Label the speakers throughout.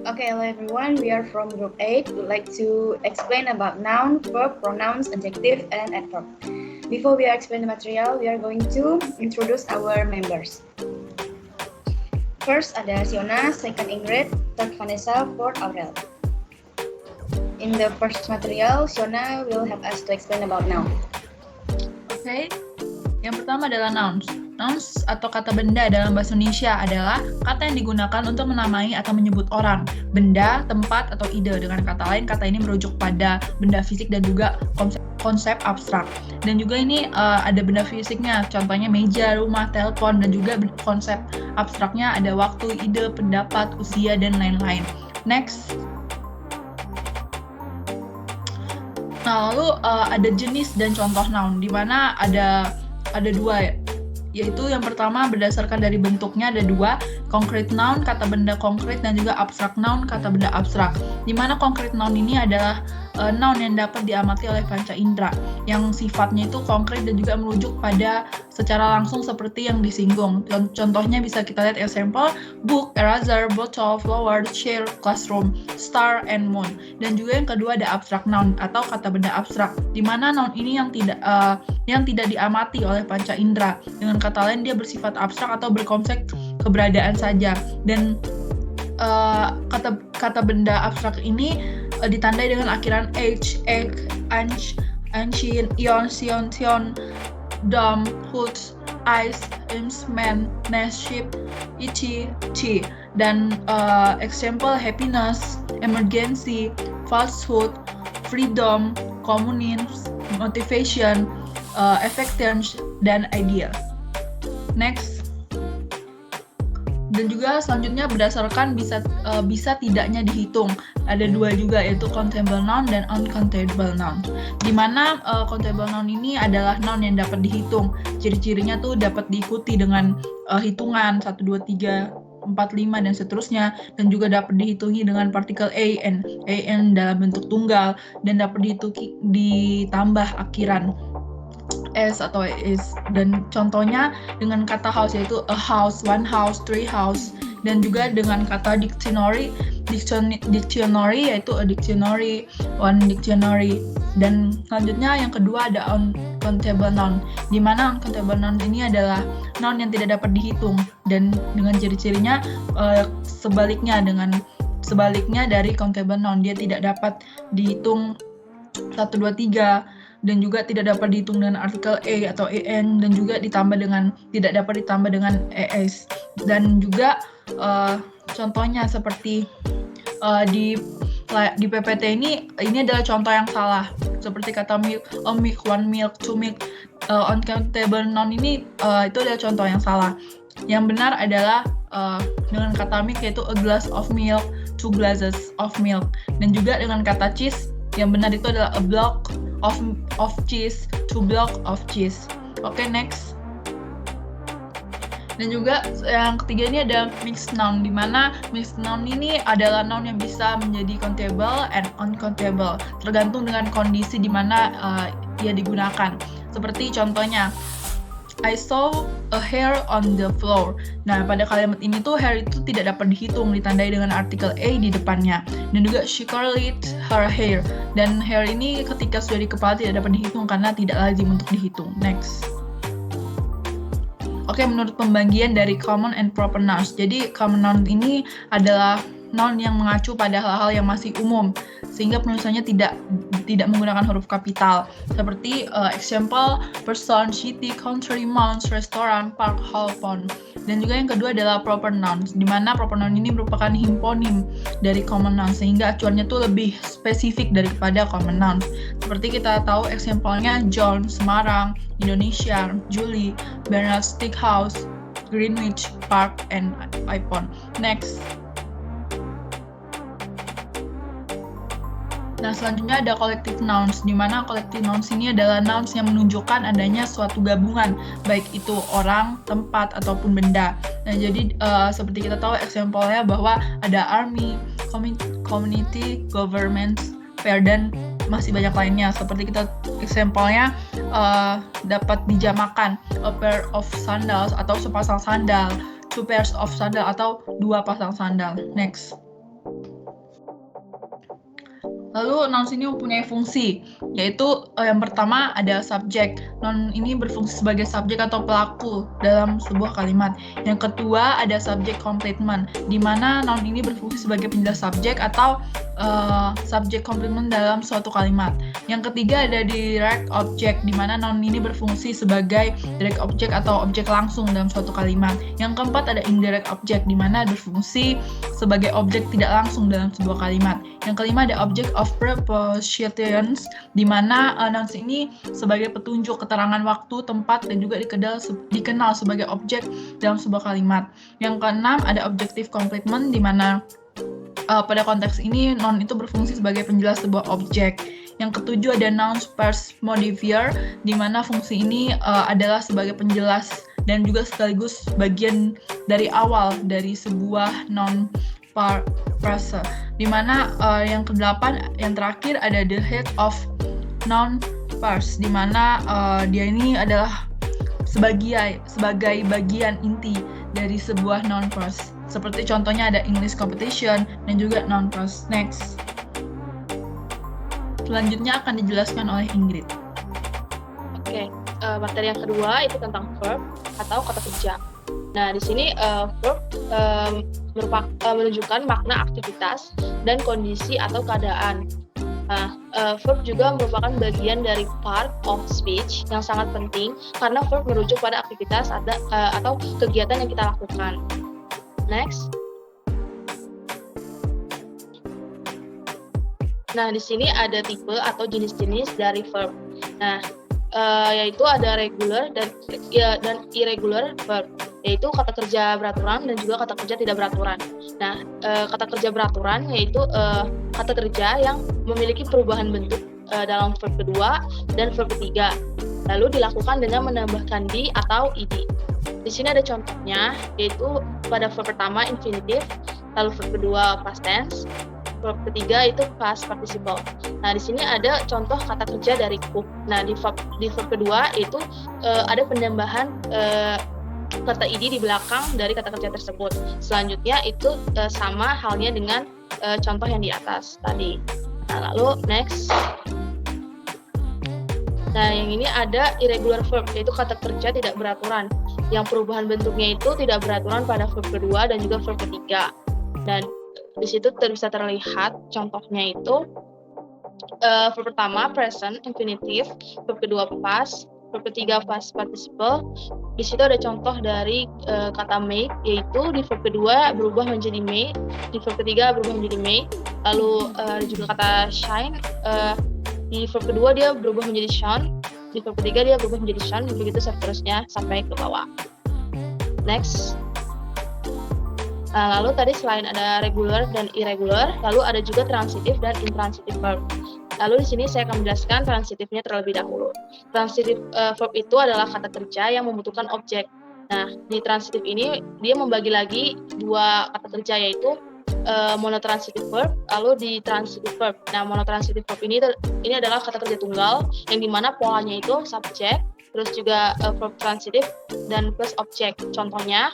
Speaker 1: Okay, hello everyone. We are from Group 8. We'd like to explain about noun, verb, pronouns, adjective, and adverb. Before we explain the material, we are going to introduce our members. First ada Siona, second Ingrid, third Vanessa, fourth Aurel. In the first material, Siona will help us to explain about noun.
Speaker 2: Oke, yang pertama adalah nouns. Nouns atau kata benda dalam bahasa Indonesia adalah kata yang digunakan untuk menamai atau menyebut orang, benda, tempat, atau ide. Dengan kata lain, kata ini merujuk pada benda fisik dan juga konsep abstrak. Dan juga ini ada benda fisiknya, contohnya meja, rumah, telepon, dan juga konsep abstraknya ada waktu, ide, pendapat, usia, dan lain-lain. Next. Nah, lalu ada jenis dan contoh noun, di mana ada dua, yaitu yang pertama berdasarkan dari bentuknya ada dua, concrete noun, kata benda konkret, dan juga abstract noun, kata benda abstrak. Di mana concrete noun ini adalah noun yang dapat diamati oleh panca indera, yang sifatnya itu konkret dan juga merujuk pada secara langsung seperti yang disinggung. Contohnya bisa kita lihat example, book, eraser, bottle, flower, chair, classroom, star, and moon. Dan juga yang kedua ada abstract noun atau kata benda abstrak, di mana noun ini yang tidak diamati oleh panca indera. Dengan kata lain dia bersifat abstrak atau berkonsep keberadaan saja. Dan kata benda abstrak ini ditandai dengan akhiran h, ek, anch, ancient, ion, sion, tion, dom, hoots, ice, ims, man, nest, ship, ichi, chi. Dan example happiness, emergency, falsehood, freedom, communism, motivation, affections, dan ideal. Next. Dan juga selanjutnya berdasarkan bisa tidaknya dihitung. Ada dua juga, yaitu countable noun dan uncountable noun. Di mana countable noun ini adalah noun yang dapat dihitung. Ciri-cirinya tuh dapat diikuti dengan hitungan 1, 2, 3, 4, 5, dan seterusnya. Dan juga dapat dihitungi dengan partikel an dalam bentuk tunggal, dan dapat ditambah akhiran s atau is. Dan contohnya dengan kata house, yaitu a house, one house, three house. Dan juga dengan kata dictionary yaitu a dictionary, one dictionary. Dan selanjutnya yang kedua ada uncountable noun, di mana uncountable noun ini adalah noun yang tidak dapat dihitung, dan dengan ciri-cirinya sebaliknya dari countable noun, dia tidak dapat dihitung 1, 2, 3, dan juga tidak dapat dihitung dengan artikel a atau an, dan juga tidak dapat ditambah dengan es. Dan juga contohnya seperti di PPT ini adalah contoh yang salah, seperti kata milk, a milk, one milk, two milk. Uncountable noun ini itu adalah contoh yang salah. Yang benar adalah dengan kata milk, yaitu a glass of milk, two glasses of milk. Dan juga dengan kata cheese, yang benar itu adalah a block of cheese, two block of cheese. Oke, next. Dan juga yang ketiga ini ada mixed noun, di mana mixed noun ini adalah noun yang bisa menjadi countable and uncountable, tergantung dengan kondisi di mana ia digunakan. Seperti contohnya, I saw a hair on the floor. Nah, pada kalimat ini tuh hair itu tidak dapat dihitung, ditandai dengan artikel a di depannya. Dan juga she curled her hair. Dan hair ini ketika sudah di kepala tidak dapat dihitung karena tidak lazim untuk dihitung. Next. Oke, menurut pembagian dari common and proper nouns. Jadi common noun ini adalah noun yang mengacu pada hal-hal yang masih umum, sehingga penulisannya tidak menggunakan huruf kapital. Seperti example, person, city, country, mounts, restaurant, park, hall, pond. Dan juga yang kedua adalah proper nouns, di mana proper noun ini merupakan himponim dari common nouns, sehingga acuannya tuh lebih spesifik daripada common nouns. Seperti kita tahu example-nya John, Semarang, Indonesia, Julie, Bernard Steakhouse, Greenwich Park, and iPhone. Next. Nah, selanjutnya ada collective nouns, di mana collective nouns ini adalah nouns yang menunjukkan adanya suatu gabungan, baik itu orang, tempat, ataupun benda. Nah, jadi seperti kita tahu example-nya bahwa ada army, community, government, fair, dan masih banyak lainnya. Seperti kita example-nya dapat dijamakan a pair of sandals atau sepasang sandal, two pairs of sandal atau dua pasang sandal. Next. Lalu nouns ini mempunyai fungsi, yaitu yang pertama ada subjek. Noun ini berfungsi sebagai subjek atau pelaku dalam sebuah kalimat. Yang kedua ada subject complement, di mana noun ini berfungsi sebagai penjelas subjek atau subject complement dalam suatu kalimat. Yang ketiga ada direct object, di mana noun ini berfungsi sebagai direct object atau objek langsung dalam suatu kalimat. Yang keempat ada indirect object, di mana berfungsi sebagai objek tidak langsung dalam sebuah kalimat. Yang kelima ada object of prepositions, di mana nouns ini sebagai petunjuk keterangan waktu, tempat, dan juga dikenal sebagai objek dalam sebuah kalimat. Yang keenam ada objective complement, di mana pada konteks ini noun itu berfungsi sebagai penjelas sebuah objek. Yang ketujuh ada noun pars modifier, di mana fungsi ini adalah sebagai penjelas dan juga sekaligus bagian dari awal dari sebuah noun phrase. Di mana yang kedelapan, yang terakhir ada the head of noun phrase, di mana dia ini adalah sebagai bagian inti dari sebuah noun phrase. Seperti contohnya ada English competition dan juga noun phrase. Next. Selanjutnya akan dijelaskan oleh Ingrid.
Speaker 3: Oke, materi yang kedua itu tentang verb atau kata kerja. Nah, di sini verb menunjukkan makna aktivitas dan kondisi atau keadaan. Nah, verb juga merupakan bagian dari part of speech yang sangat penting karena verb merujuk pada aktivitas atau kegiatan yang kita lakukan. Next. Nah, di sini ada tipe atau jenis-jenis dari verb. Nah, yaitu ada regular dan irregular verb, yaitu kata kerja beraturan dan juga kata kerja tidak beraturan. Nah, kata kerja beraturan yaitu kata kerja yang memiliki perubahan bentuk dalam verb kedua dan verb ketiga, lalu dilakukan dengan menambahkan di atau ed. Di sini ada contohnya, yaitu pada verb pertama infinitive, lalu verb kedua past tense, verb ketiga itu past participle. Nah, di sini ada contoh kata kerja dari cook. Nah, di verb kedua itu ada penambahan kata ed di belakang dari kata kerja tersebut. Selanjutnya itu sama halnya dengan contoh yang di atas tadi. Nah, lalu next. Nah, yang ini ada irregular verb, yaitu kata kerja tidak beraturan, yang perubahan bentuknya itu tidak beraturan pada verb kedua dan juga verb ketiga. Dan di situ bisa terlihat contohnya itu verb pertama present infinitive, verb kedua past, verb ketiga past participle. Di situ ada contoh dari kata make, yaitu di verb kedua berubah menjadi may, di verb ketiga berubah menjadi may. Lalu ada juga kata shine, di verb kedua dia berubah menjadi shone, di verb ketiga dia berubah menjadi shone, begitu seterusnya sampai ke bawah. Next. Nah, lalu tadi selain ada regular dan irregular, lalu ada juga transitive dan intransitive verb. Lalu di sini saya akan menjelaskan transitifnya terlebih dahulu. Transitive verb itu adalah kata kerja yang membutuhkan objek. Nah, di transitive ini dia membagi lagi dua kata kerja, yaitu monotransitive verb, lalu di transitive verb. Nah, monotransitive verb ini adalah kata kerja tunggal yang dimana polanya itu subjek, terus juga verb transitive dan plus objek. Contohnya,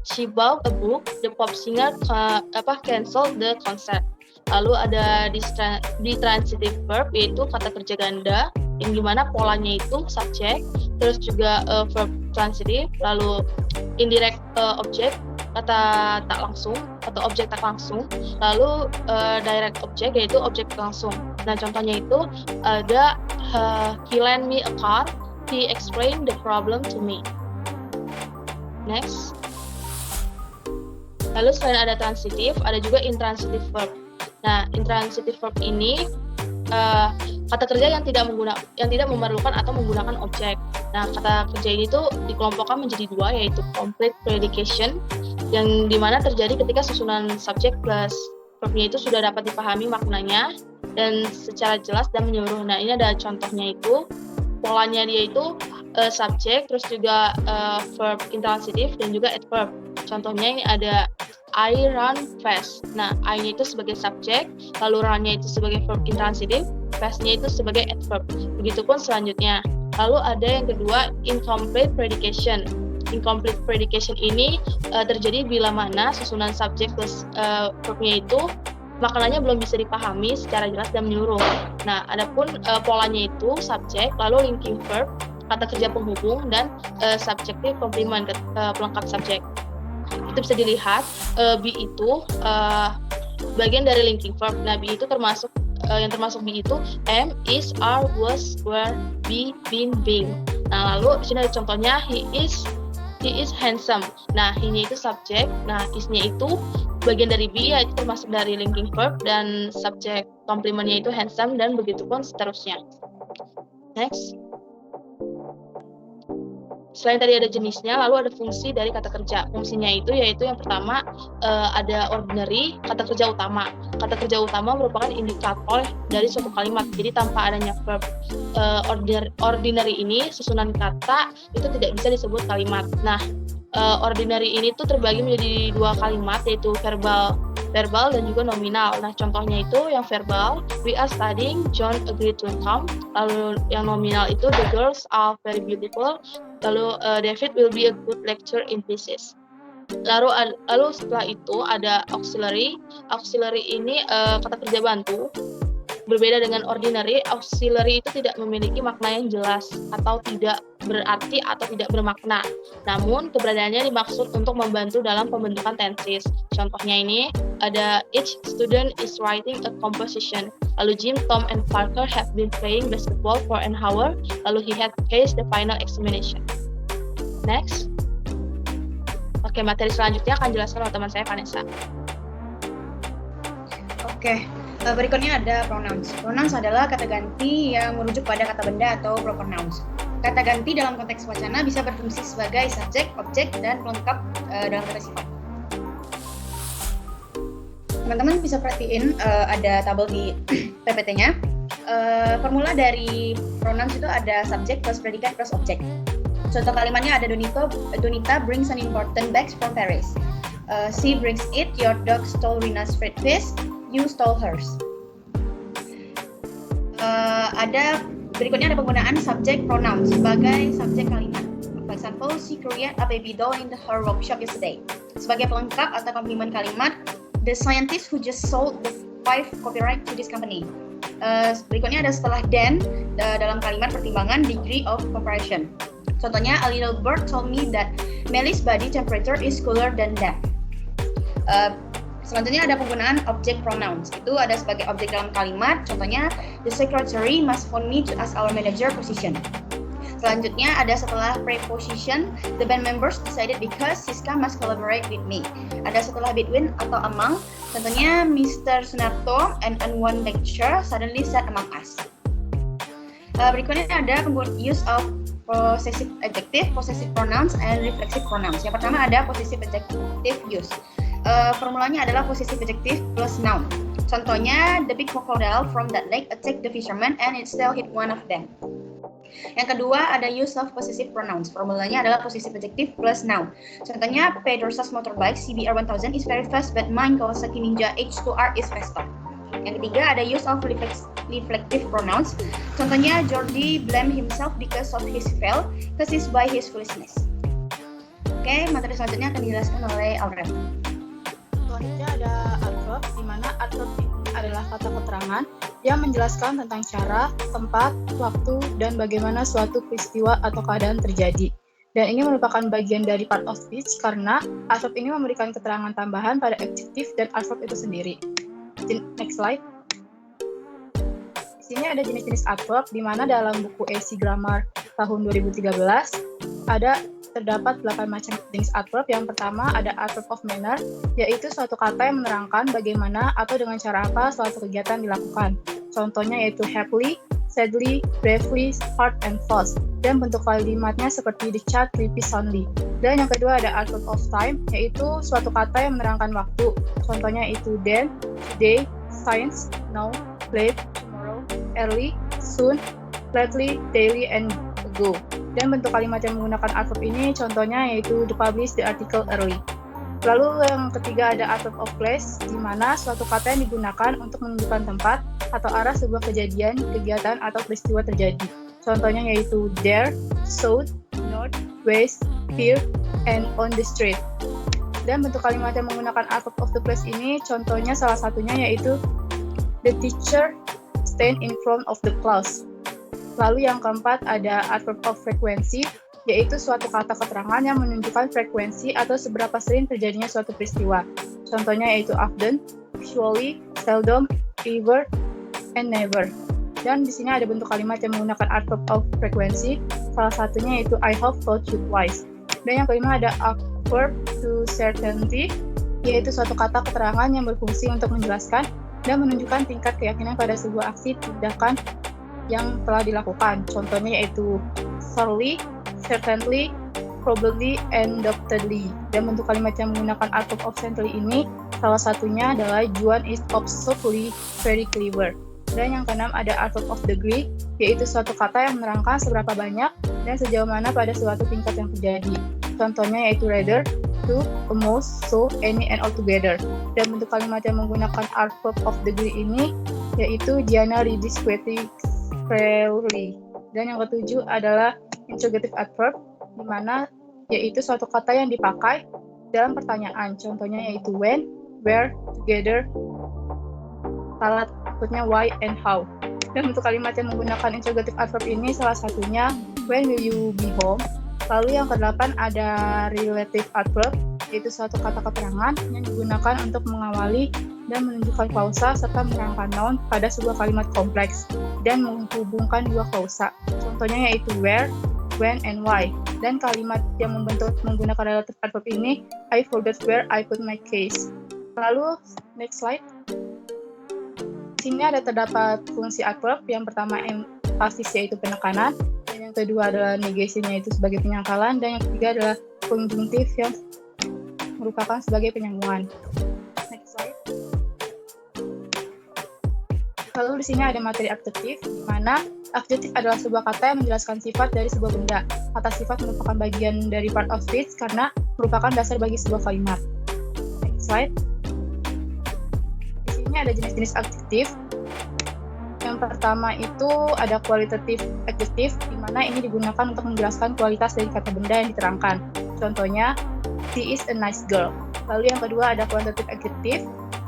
Speaker 3: she bought a book, the pop singer canceled the concert. Lalu ada di transitive verb, yaitu kata kerja ganda yang dimana polanya itu subjek, terus juga verb transitive, lalu indirect object, kata tak langsung atau objek tak langsung, lalu direct object yaitu objek langsung. Nah, contohnya itu ada he lent me a car, he explained the problem to me. Next. Lalu selain ada transitive, ada juga intransitive verb. Nah, intransitive verb ini kata kerja yang tidak memerlukan atau menggunakan objek. Nah, kata kerja ini tuh dikelompokkan menjadi dua, yaitu complete predication, yang dimana terjadi ketika susunan subjek plus verbnya itu sudah dapat dipahami maknanya dan secara jelas dan menyeluruh. Nah, ini ada contohnya itu, polanya dia itu subjek, terus juga verb intransitif dan juga adverb. Contohnya ini ada I run fast. Nah, I-nya itu sebagai subjek, lalu run-nya itu sebagai verb intransitif, fast-nya itu sebagai adverb. Begitupun selanjutnya. Lalu ada yang kedua, incomplete predication. Incomplete predication ini terjadi bila mana susunan subjek plus verbnya itu maknanya belum bisa dipahami secara jelas dan menyeluruh. Nah, adapun polanya itu subjek, lalu linking verb, kata kerja penghubung, dan subjective complement, pelengkap subjek. Itu bisa dilihat be itu bagian dari linking verb. Nah, be itu termasuk yang termasuk be itu am, is, are, was, were, be, been, being. Nah, lalu di sini ada contohnya he is handsome. Nah, he-nya itu subjek. Nah, is-nya itu bagian dari be, yaitu termasuk dari linking verb, dan subjek complement-nya itu handsome, dan begitu pun seterusnya. Next. Selain tadi ada jenisnya, lalu ada fungsi dari kata kerja. Fungsinya itu yaitu yang pertama ada ordinary, kata kerja utama. Kata kerja utama merupakan indikator dari suatu kalimat. Jadi tanpa adanya verb ordinary ini, susunan kata itu tidak bisa disebut kalimat. Nah, ordinary ini tuh terbagi menjadi dua kalimat, yaitu verbal dan juga nominal. Nah, contohnya itu yang verbal, we are studying, John agreed to come. Lalu yang nominal itu, the girls are very beautiful. Lalu David will be a good lecturer in physics. Lalu setelah itu ada auxiliary. Auxiliary ini kata kerja bantu. Berbeda dengan ordinary, auxiliary itu tidak memiliki makna yang jelas atau tidak berarti atau tidak bermakna. Namun keberadaannya dimaksud untuk membantu dalam pembentukan tenses. Contohnya ini ada each student is writing a composition. Lalu Jim, Tom, and Parker have been playing basketball for an hour. Lalu he had faced the final examination. Next. Oke, materi selanjutnya akan dijelaskan oleh teman saya Vanessa.
Speaker 1: Oke. Berikutnya ada pronouns. Pronouns adalah kata ganti yang merujuk pada kata benda atau proper nouns. Kata ganti dalam konteks wacana bisa berfungsi sebagai subjek, objek, dan pelengkap dalam kata sifat. Teman-teman bisa perhatiin ada tabel di PPT-nya. Formula dari pronouns itu ada subjek plus predikat plus objek. Contoh kalimatnya ada Donita brings an important bag from Paris. She brings it. Your dog stole Rina's fried fish. You stole hers. Berikutnya ada penggunaan subjek pronoun sebagai subjek kalimat. For example, she created a baby doll in her workshop yesterday. Sebagai pelengkap atau komplement kalimat, the scientist who just sold the 5 copyright to this company. Berikutnya ada setelah then dalam kalimat pertimbangan degree of comparison. Contohnya, a little bird told me that Melly's body temperature is cooler than that. Selanjutnya ada penggunaan object pronouns. Itu ada sebagai objek dalam kalimat. Contohnya, the secretary must phone me to ask our manager position. Selanjutnya ada setelah preposition, the band members decided because Siska must collaborate with me. Ada setelah between atau among. Contohnya, Mr. Sunarto and one lecturer suddenly sat among us. Berikutnya ada use of possessive adjective, possessive pronouns, and reflexive pronouns. Yang pertama ada possessive adjective use. Formulanya adalah possessive adjective plus noun. Contohnya, the big crocodile from that lake attacked the fisherman and it still hit one of them. Yang kedua ada use of possessive pronouns. Formulanya adalah possessive adjective plus noun. Contohnya, Pedrosa's motorbike CBR 1000 is very fast, but mine Kawasaki Ninja H2R is faster. Yang ketiga ada use of reflective pronouns. Contohnya, Jordi blamed himself because of his fail, caused by his foolishness. Oke, materi selanjutnya akan dijelaskan oleh Aurel.
Speaker 4: Selanjutnya ada adverb, di mana adverb ini adalah kata keterangan yang menjelaskan tentang cara, tempat, waktu, dan bagaimana suatu peristiwa atau keadaan terjadi. Dan ini merupakan bagian dari part of speech karena adverb ini memberikan keterangan tambahan pada adjektif dan adverb itu sendiri. Next slide. Di sini ada jenis-jenis adverb, di mana dalam buku AC Grammar tahun 2013 terdapat 8 macam jenis adverb. Yang pertama ada adverb of manner, yaitu suatu kata yang menerangkan bagaimana atau dengan cara apa suatu kegiatan dilakukan. Contohnya yaitu happily, sadly, bravely, hard, and fast. Dan bentuk kalimatnya seperti the child sleepy soundly. Dan yang kedua ada adverb of time, yaitu suatu kata yang menerangkan waktu. Contohnya itu then, today, science, now, late, tomorrow, early, soon, lately, daily, and ago. Dan bentuk kalimat yang menggunakan adverb ini contohnya yaitu the publish the article early. Lalu yang ketiga ada adverb of place, di mana suatu kata yang digunakan untuk menunjukkan tempat atau arah sebuah kejadian, kegiatan, atau peristiwa terjadi. Contohnya yaitu there, south, north, west, here, and on the street. Dan bentuk kalimat yang menggunakan adverb of the place ini contohnya salah satunya yaitu the teacher stand in front of the class. Lalu yang keempat ada adverb of frequency, yaitu suatu kata keterangan yang menunjukkan frekuensi atau seberapa sering terjadinya suatu peristiwa. Contohnya yaitu often, usually, seldom, ever, and never. Dan di sini ada bentuk kalimat yang menggunakan adverb of frequency, salah satunya yaitu I have told you twice. Dan yang kelima ada adverb to certainty, yaitu suatu kata keterangan yang berfungsi untuk menjelaskan dan menunjukkan tingkat keyakinan pada sebuah aksi tindakan yang telah dilakukan. Contohnya yaitu surely, certainly, probably, and doubtedly. Dan bentuk kalimat yang menggunakan adverb of certainly ini salah satunya adalah Juan is absolutely very clever. Dan yang keenam ada adverb of degree, yaitu suatu kata yang menerangkan seberapa banyak dan sejauh mana pada suatu tingkat yang terjadi. Contohnya yaitu rather, to, almost, so, any, and altogether. Dan bentuk kalimat yang menggunakan adverb of degree ini yaitu Diana reads quickly. Dan yang ketujuh adalah interrogative adverb, di mana yaitu suatu kata yang dipakai dalam pertanyaan. Contohnya yaitu when, where, together, salah satunya why, and how. Dan bentuk kalimat yang menggunakan interrogative adverb ini salah satunya when will you be home. Lalu yang kedelapan ada relative adverb, yaitu suatu kata keterangan yang digunakan untuk mengawali dan menunjukkan klausa serta menerangkan noun pada sebuah kalimat kompleks dan menghubungkan dua klausa. Contohnya yaitu where, when, and why. Dan kalimat yang membentuk menggunakan relative adverb ini, I forgot where I put my keys. Lalu next slide. Di sini ada terdapat fungsi adverb. Yang pertama emphasis yaitu penekanan. Dan yang kedua adalah negation yaitu sebagai penyangkalan. Dan yang ketiga adalah conjunctive yang merupakan sebagai penyambungan. Next slide. Lalu di sini ada materi adjektif, di mana adjektif adalah sebuah kata yang menjelaskan sifat dari sebuah benda. Kata sifat merupakan bagian dari part of speech karena merupakan dasar bagi sebuah kalimat. Next slide. Di sini ada jenis-jenis adjektif. Yang pertama itu ada qualitative adjective, di mana ini digunakan untuk menjelaskan kualitas dari kata benda yang diterangkan. Contohnya, she is a nice girl. Lalu yang kedua ada quantitative adjective,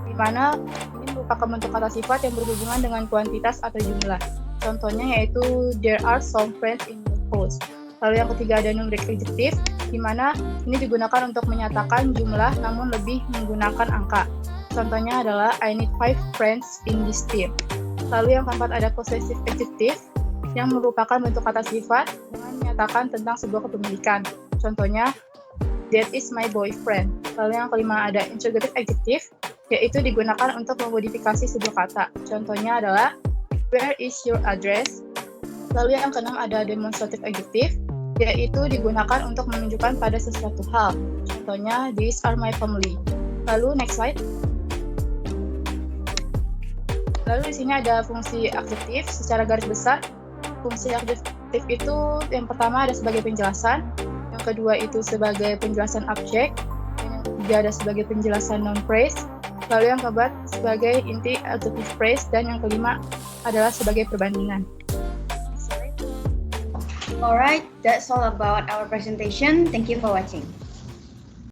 Speaker 4: di mana ini merupakan bentuk kata sifat yang berhubungan dengan kuantitas atau jumlah. Contohnya yaitu there are some friends in the house. Lalu yang ketiga ada numeric adjective, di mana ini digunakan untuk menyatakan jumlah namun lebih menggunakan angka. Contohnya adalah I need 5 friends in this team. Lalu yang keempat ada possessive adjective, yang merupakan bentuk kata sifat dengan menyatakan tentang sebuah kepemilikan. Contohnya, that is my boyfriend. Lalu yang kelima ada interrogative adjective, yaitu digunakan untuk memodifikasi sebuah kata. Contohnya adalah, where is your address? Lalu yang keenam ada demonstrative adjective, yaitu digunakan untuk menunjukkan pada sesuatu hal. Contohnya, these are my family. Lalu next slide. Lalu di sini ada fungsi adjektif secara garis besar. Fungsi adjektif itu yang pertama ada sebagai penjelasan, yang kedua itu sebagai penjelasan objek, dan yang ketiga ada sebagai penjelasan noun phrase, lalu yang keempat sebagai inti adjective phrase, dan yang kelima adalah sebagai perbandingan.
Speaker 1: Alright, that's all about our presentation. Thank you for watching.